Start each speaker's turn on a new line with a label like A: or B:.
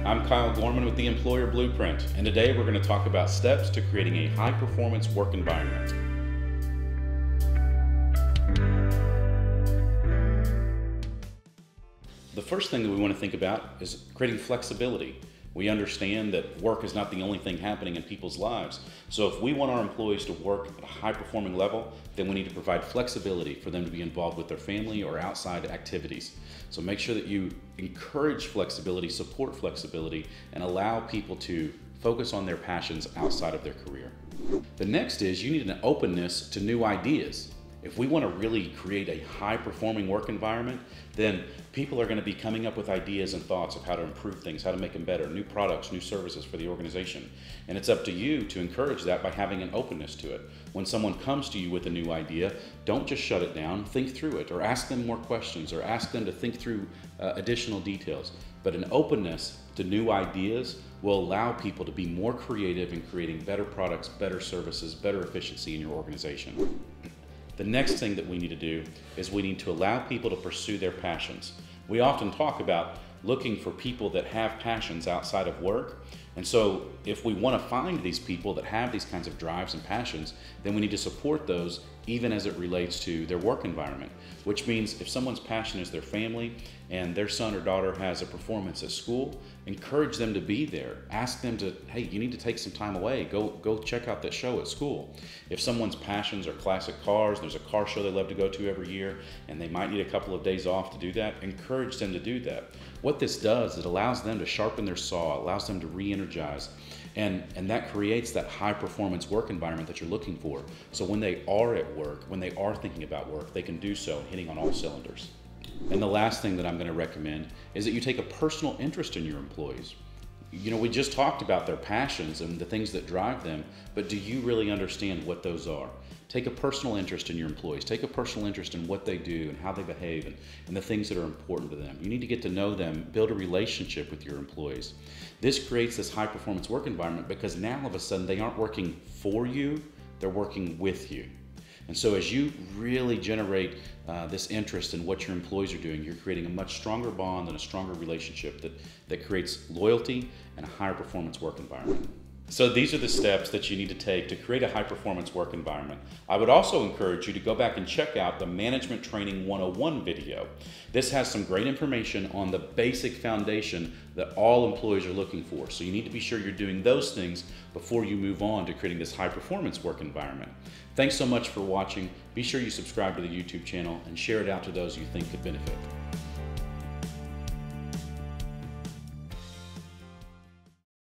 A: I'm Kyle Gorman with the Employer Blueprint, and today we're going to talk about steps to creating a high-performance work environment. The first thing that we want to think about is creating flexibility. We understand that work is not the only thing happening in people's lives. So if we want our employees to work at a high-performing level, then we need to provide flexibility for them to be involved with their family or outside activities. So make sure that you encourage flexibility, support flexibility, and allow people to focus on their passions outside of their career. The next is you need an openness to new ideas. If we want to really create a high-performing work environment, then people are going to be coming up with ideas and thoughts of how to improve things, how to make them better, new products, new services for the organization. And it's up to you to encourage that by having an openness to it. When someone comes to you with a new idea, don't just shut it down, think through it, or ask them more questions, or ask them to think through additional details. But an openness to new ideas will allow people to be more creative in creating better products, better services, better efficiency in your organization. The next thing that we need to do is we need to allow people to pursue their passions. We often talk about looking for people that have passions outside of work. And so if we want to find these people that have these kinds of drives and passions, then we need to support those even as it relates to their work environment, which means if someone's passion is their family and their son or daughter has a performance at school, encourage them to be there. Ask them to, hey, you need to take some time away. Go check out that show at school. If someone's passions are classic cars, there's a car show they love to go to every year, and they might need a couple of days off to do that, encourage them to do that. What this does, it allows them to sharpen their saw, allows them to re-energize, and that creates that high-performance work environment that you're looking for. So when they are at work, when they are thinking about work, they can do so hitting on all cylinders. And the last thing that I'm going to recommend is that you take a personal interest in your employees. You know, we just talked about their passions and the things that drive them, but do you really understand what those are? Take a personal interest in your employees. Take a personal interest in what they do and how they behave and the things that are important to them. You need to get to know them, build a relationship with your employees. This creates this high-performance work environment because now all of a sudden they aren't working for you, they're working with you. And so as you really generate this interest in what your employees are doing, you're creating a much stronger bond and a stronger relationship that creates loyalty and a higher performance work environment. So these are the steps that you need to take to create a high-performance work environment. I would also encourage you to go back and check out the Management Training 101 video. This has some great information on the basic foundation that all employees are looking for. So you need to be sure you're doing those things before you move on to creating this high-performance work environment. Thanks so much for watching. Be sure you subscribe to the YouTube channel and share it out to those you think could benefit.